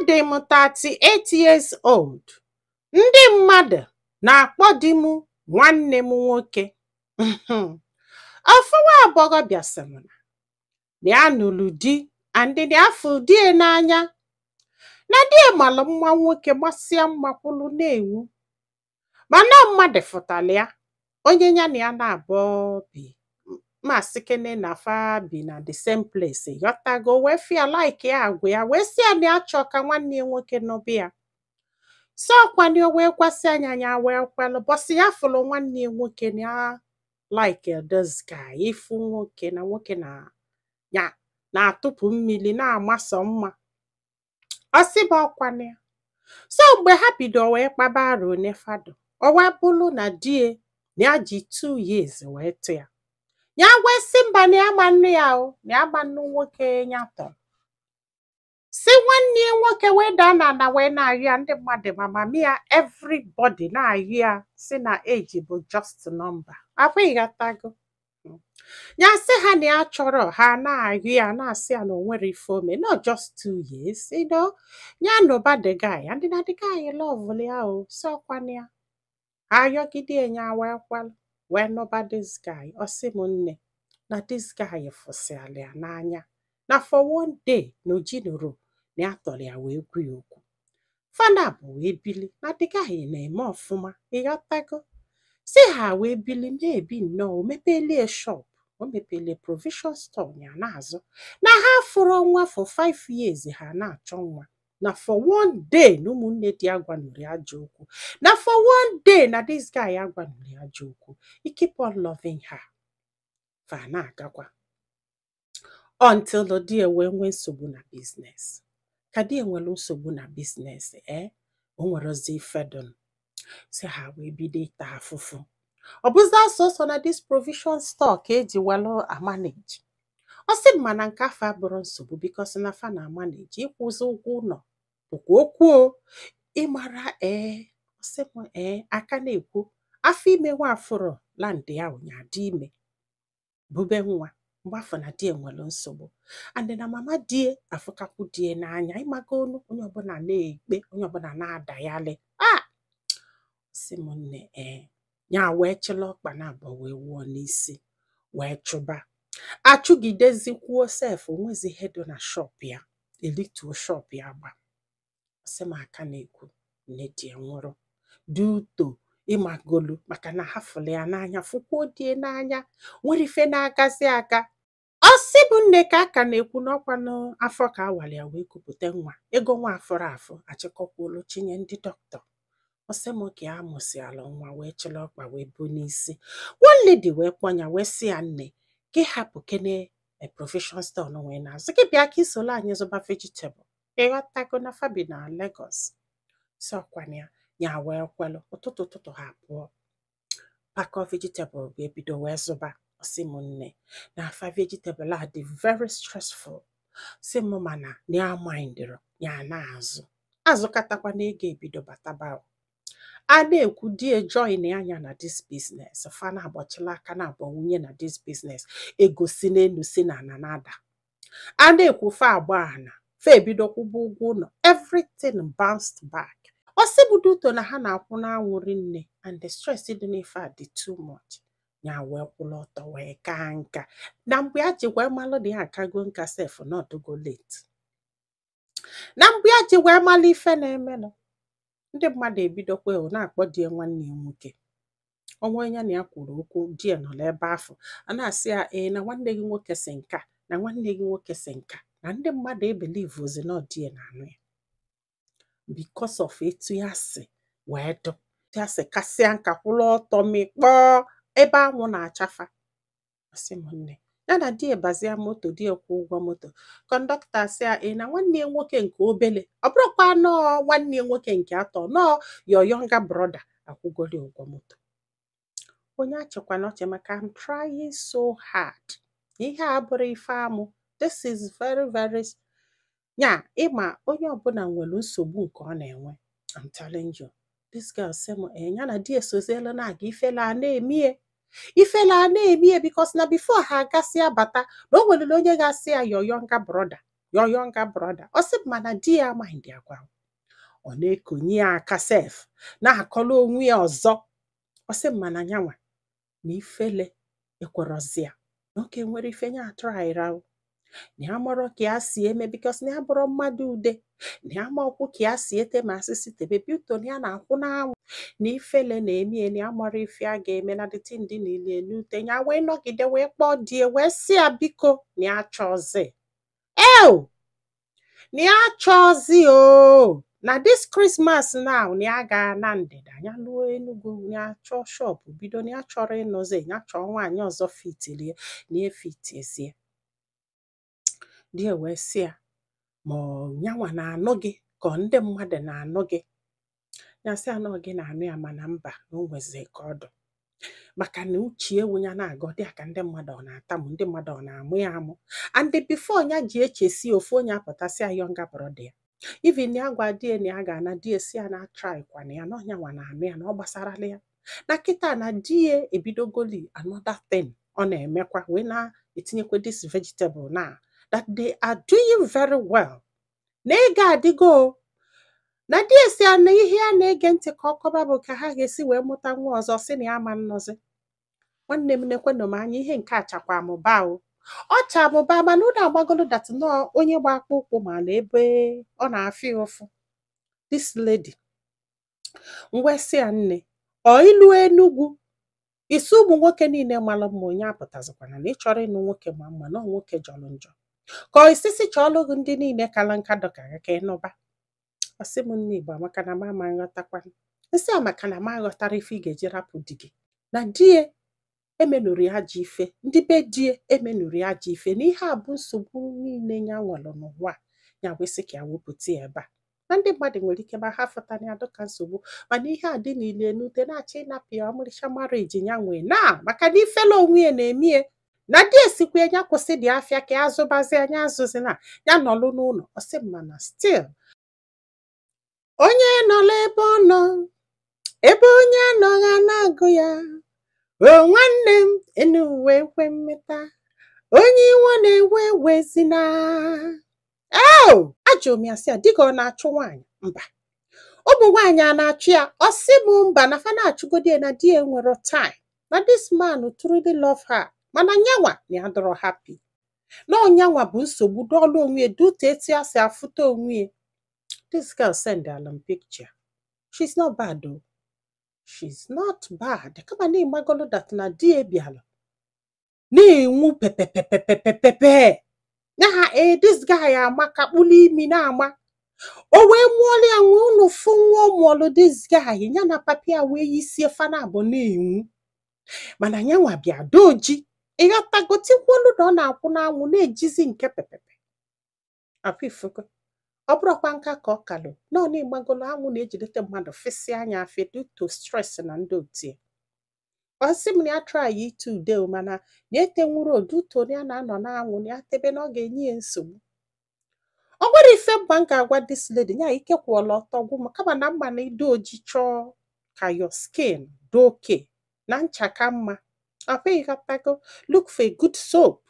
Adị m 38 years old. Ndị mmadụ na-akpọ di m nwanne m nwoke. Ọfụwa agbọghọbịa sị m na ya nụrụ di and ya afụ die n'anya, na die malụ mma nwoke gbasịa mma kwụlụ na-enwu, mana mmadụ fụtara ya onye ya na ya na-abụ bi masị kene na fa bi na the same place, ghọtago, wee fia like ya agwa ya, wee si ya na ya chọ ka nwanne ya nwoke nọbịa. So kwanye wee gwasị anya ya wee kwelụ, bọsị ya fụrụ nwanne ya nwoke na ya like this guy, ifu nwoke na nwoke na ya na-atụpụ mmiri na-amasọ mma. Ọsịba ọkwanye ya. So mgbe ha bido wee kpaba arụ n'efado, o wee bụrụ na die na ya ji 2 years wee tụ ya. Ya wee sị mba na ya ma nnu ya o, na ya ma nnu nwoke ya tọrọ. Si nwanne ya nwoke wee daa n'ala wee na-ayụ ya, ndị mmadụ mama mia everybody na-ayụ ya si na age bụ just number. Akwa ịghọtago. Ya sị ha na ya chọrọ, ha na-ayụ ya na-asị ya na o nwere ife ome, not just 2 years, you know. Ya nụba the guy, and na the guy love ya o, so kwana ya. Ayọgide ya wee kwalụ, wee nụba this guy. Ọ sị m nne na this guy fụsịala ya n'anya, na for one day na ojinuru na ya tọrọ ya wee gwu ya okwu. Fana bụ wee bili na the guy na-eme ọfụma, ịghọtago. Si ha wee bili na-ebi nnọọ, o mepelie shop, o mepelie provision store ya na-azụ, na ha fụrụ nwa for 5 years ha na-achọ nwa, na for one day na ụmụnne di ya gwanụrụ ya ajọ okwu, na for one day na this guy ya gwanụrụ ya ajọ okwu. He keep on loving her. Fa na-agakwa until the di wee nwee nsogbu na business. Ka di nwere nsogbu na business, o nwere ozi fedon. Si ha wee bido ịta afụfụ. Ọ bụzi asọsọ na this provision store ka eji welu amanage. Ọ sị m mana nke afọ abụrụ nsogbu because na fa na amanage ịkwụzi ụgwọ ụlọ bụkwa okwu o. Ịmara ọ sị m aka na-ekwu afọ ime nwa afụrụ land ya ụnya dị ime bube nwa mgbe afọ na die nwere nsogbu, and na mama die afụkapụ die n'anya, ịmaga onu onye ọbụla na-ekpe, onye ọbụla na-adayalị. Si m nne ya wee chịla ọkpa na abụọ wee wụọ n'isi wee chụba. Achụgidezikwuo sef onwezi hedo na shop ya, elituo shop ya gba. Si m aka na-ekwu nne di nwụrụ duto ịmagolu maka na ha fụrụ ya n'anya, fụkwuo die n'anya, nwere ife na-agazi aga. Ọ sị bụ nne ka aka na-ekwu n'ọkwa n'afọ ka awali ya wee kupụta nwa, ego nwa afọrọ afọ achịkọkwuolu chinye ndị dọkịta. Ọ sị m ka ya mụsịalụ nwa wee chịla ọkpa wee bu n'isi. One lady wee kpọnya wee sị ya nne gị hapụ kene provision store wee na-azụ, gị bịa ka isolo anyị zụba vegetable. Ịghọtago na fabi na Lagos. So ọkwanya ya wee kwelụ, ụtụtụ ha pụọ pakọ vegetable wee bido wee zụba. Ọ sị m nne na afa vegetable a dị very stressful. Sị m mana na ya mindịrị ya na-azụ azụkatakwa na ego ebido bataba. A na-ekwu die join anya na this business, fa na-agbachila aka na abụọ nwunye na this business, ego si n'elu si na ana nada. A na-ekwu fa agba ana, fa ebido kwụba ụgwọ ụlọ, everything bounced back. Ọ sị bụ duto na ha na-akwụ na-anwụrị nne and the stress dị n'ife a dị too much. Ya wee kwụla ọtọ wee kaa nka, na mgbe ya ji wee malụ dị ya akago nka sef n'ọdụgo late. Na mgbe ya ji wee malụ ife na-emenụ, ndị mmadụ ebidokwa na-akpọ die nwanne ya nwoke. Ọnwa ya na ya kwuru okwu, die nọ n'ebe afọ, a na-asị ya na nwanne gị nwoke si nka, na nwanne gị nwoke si nka, na ndị mmadụ ebelieve ozi na die na anụ ya because of etu ya si wee dụ. Ya si kasịa nka kwụrụ ọtọ mikpọọ ebe anwụ na-achafa. Ọ sị m nne ya na die bazia moto, die kwụ ụgwọ moto. Kọndọkta sị ya na nwanne ya nwoke nke obele, ọ bụrụkwa nọọ nwanne ya nwoke nke atọ, nọọ your younger brother akwụgoli ụgwọ moto. Onye achịkwa n'ọchị maka I'm trying so hard. Ihe a bụrụ ife amụ. This is very very ya ịma onye ọbụla nwere nsogbu nke ọ na-enwe. I'm telling you. This girl sị m ya na die sozielu na-aga ifela na-emie. Ifela na-emie because na before ha agasị abata na o nwere onye ga-asị ya your younger brother your younger brother. Ọ sị mana di ya mind agwa. Ọ na-ekonye ya aka sef na-akọrọ onwe ya ọzọ. Ọ sị mana nyanwa na ifele ekwerozi ya. Na oke nwere ife nya atụraira. Na ya mọrọ ka ya si eme because na ya bụrụ mmadụ ude. Na ya ma ọkwụ ka ya si ete ma asịsị tebe bito na ya na-akwụ n'anwụ. Na ifele na-eme na ya mọrọ ife a ga-eme na dịtị ndị niile n'ute. Ya wee nọgide wee kpọọ die wee sị ya biko na ya chọzi. Na ya chọzi o. Na this Christmas now na ya ga na ndịda ya luo Enugu na ya chọọ shop bido na ya chọrọ ịnọzi ya chọọ nwaanyị ọzọ fitilie na efitiezie. Die wee sị ya ma nyanwa na-anụ gị ka ndị mmadụ na-anụ gị. Ya sị anọ gị na-anụ ya mana mba na o nwezi ka ọdụ. Maka na uche ewu ya na-agọ dị ka ndị mmadụ ọ na-atamụ ndị mmadụ ọ na-amụ ya amụ. And before ya ji echesi ofu onye apụtasị ya younger brother ya. Even ya gwa die na ya ga na die si ya na try kwa na ya na nyanwa na-anụ ya na ọ gbasarala ya. Na kịta na die ebidogoli another thing ọ na-emekwa wee na-etinyekwa this vegetable na that they are doing very well. Na ego adịgo. Na die si ya na ihe a na-ege ntị ka ọkọba bụ ka ha ga-esi wee mụta nwa ọzọ si na ya ma nnọzi. Nwanne m nekwenụ m anya ihe nke a chakwa amụba o. Ọ cha amụba mana ụda agbagolo that nọ onye gba akpụ ụkwụ ma na ebe ọ na-afị ụfụ. This lady. Mgbe si ya nne ọ ilu Enugu isi ụmụ nwoke niile malụ mma onye apụtazikwana na ị chọrọ ịnụ nwoke ma mma na nwoke jọrọ njọ. Ka ọ isisi chọọlụ gị ndị niile kala nka dọkara ka ịnụba. Ọ sị m nne Igbo maka na m ama nghọtakwana. Nsị a maka na m aghọtara ife ị ga-eji rapụ di gị. Na die emenụrụ ya ji ife. Ndị be die emenụrụ ya ji ife. Na ihe a bụ nsogbu niile ya nwere n'ụwa. Ya wee sị ka ya wepụta ya ebe a. Na ndị mmadụ nwere ike ma ha fụtana ya dịka nsogbu. Mana ihe a dị niile n'ute na-achọ ịnapụ ya ọmarịcha marriage ya nwee na maka na ifele onwe ya na-emie. Na die sikwa ya kwụsị dị afịa ka ya zụbazi anya azụzi na ya nọlụ n'ụlọ. Ọ sị mana still onye nọlụ ebe ọ nọ ebe onye anọghị na-agụ ya. O nwanne m enu uwe ekwe mmeta onye iwe na-ewe wezina. Ajụ m ya sị ya dịka ọ na-achụ nwaanyị mba. Ụmụ nwaanyị a na-achụ ya ọ sị m mba na fa na-achụgodi na di ya nwere time. Na this man truly love her. Mana nyanwa na ya dọrọ happy. Na onyanwa bụ nsogbu dọọlụ onwe dute etu ya si afụta onwe. This girl send a picture. She's not bad though. She's not bad. Kama na imagolo that na di ebiala. Na-enwu pepepepepepepe. Na this guy amaka kpuli imi na ama. O wee mụọlụ ya nwe unu fụ nwa mụọlụ this guy. Ya na papi ya wee yisie fana abụ na-enwu. Mana nyanwa bịa doji. Ịghọtagotikwolu na ọ na-akwụ n'anwụ na-ejizi nke pepepe. Afọ ifoko. Ọ bụrụkwa nka ka ọ kalụ nọ n'ịgbagolo anwụ na-ejidete mmadụ fesi anya afọ due to stress na ndị otie. Ọ sị m na ya try itu ude mana na-ete nwụrụ oduto ya na-anọ n'anwụ na ya tebe na ọ ga-enye ya nsogbu. Ọ gwara ife mgba m ga-agwa this lady ya ike kwụọla ọtọ gwụ m kama na mma na ido oji chọọ ka your skin do okay na ncha ka mma. Afọ ịghọtago look for a good soap.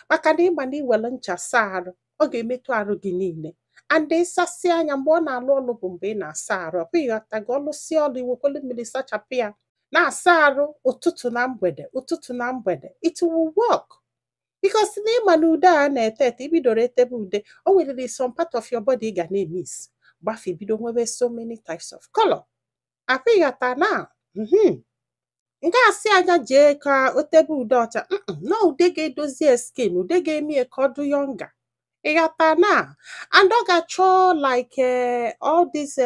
Maka na ịgba na iwere ncha saa arụ ọ ga-emetụ arụ gị niile. And ịsasị anya mgbe ọ na-alụ ọlụ bụ mgbe ị na-asa arụ. Ọ bụghị ọtago ọlụsị ọlụ iwekwele mmiri sachapụ ya na-asa arụ ụtụtụ na mgbede it will work because na ịma na ude a na-ete ete ibidoro etebe ude o nwere some part of your body ị ga na-emis gbafe bido nwebe so many types of color. Afịghọta na nga asị anya jee ka o tebe ude ọcha na ude ga-edozi skin ude ga-eme ka ọ dị younger. Ịghọta na and ọ ga-achọ like all these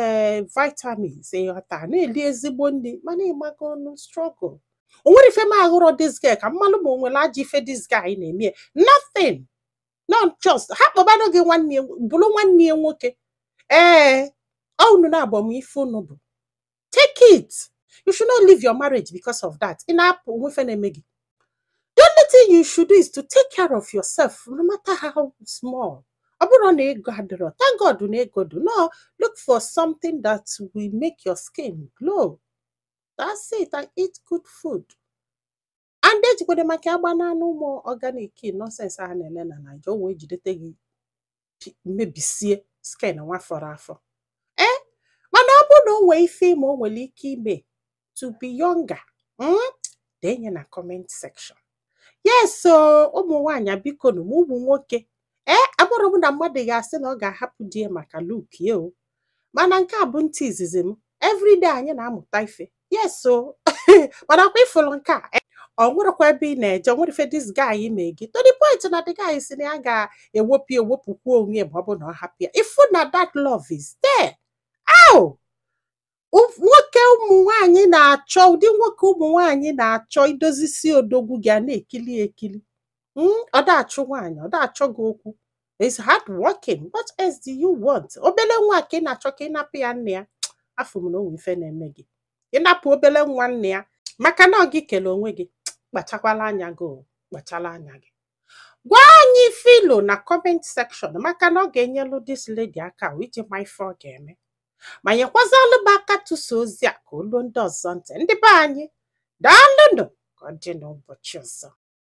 vitamins ịghọta na-eli ezigbo nri mana ịmago ọnụ struggle. O nwere ife m ahụrụ this guy ka mmalụ ma o nwere ajọ ife this guy na-eme nothing not just ha kpọbanụ gị nwanne bụrụ nwanne ya nwoke unu na-abọ m ife unu bụ take it. You should not leave your marriage because of that. Ị na-apụ nwefe na-eme gị. The only thing you should do is to take care of yourself, no matter how small. Thank God no, look for something that will make your skin glow. That's it. And eat good food. And then you go to make no more organic nonsense. mebisie skin nwa fọrọ afọ. Mana ọ bụ na o nwee ife ime o nwere ike ime to be younger, denye na comment section. Yes, so ụmụ nwaanyị biko na ụmụ nwoke abụrụ m na mmadụ ga-asị na ọ ga-ahapụ di ya maka look ya o. Mana nke a bụ ntị izizi m. Everyday anyị na-amụta ife. Yes, so mana kwa ifụlụ nke a ọ nwerekwa ebe ị na-eje, ọ nwere ife this guy mee gị to the point na the guy si na ya ga-ewepụkwa onwe ma ọ bụ na ọ hapụ ya. Ifu na that love is there. Nwoke ụmụ nwaanyị na-achọ, ụdị nwoke ụmụ nwaanyị na-achọ idozisi odogwu gị a na-ekili ekili. Ọ da-achụ nwaanyị, ọ da-achọ gị okwu. It's hard working. What else do you want? Obele nwa ka ị na-achọ ka ị napụ ya nne ya. Afọ m na onwe ife na-eme gị. Ị napụ obele nwa nne ya maka na ọ gị kele onwe gị. Kpachakwala anya gị, kpachala anya gị. Gwa anyị filo na comment section maka na ọ ga-enyelu this lady aka iji ma ife ọ ga-eme. Ma nyekwazalụ m aka tụsa ozi a ka olu ndị ọzọ ntị. Ndị be anyị, daalụnụ ka ọ dị n'ụbọchị ọzọ.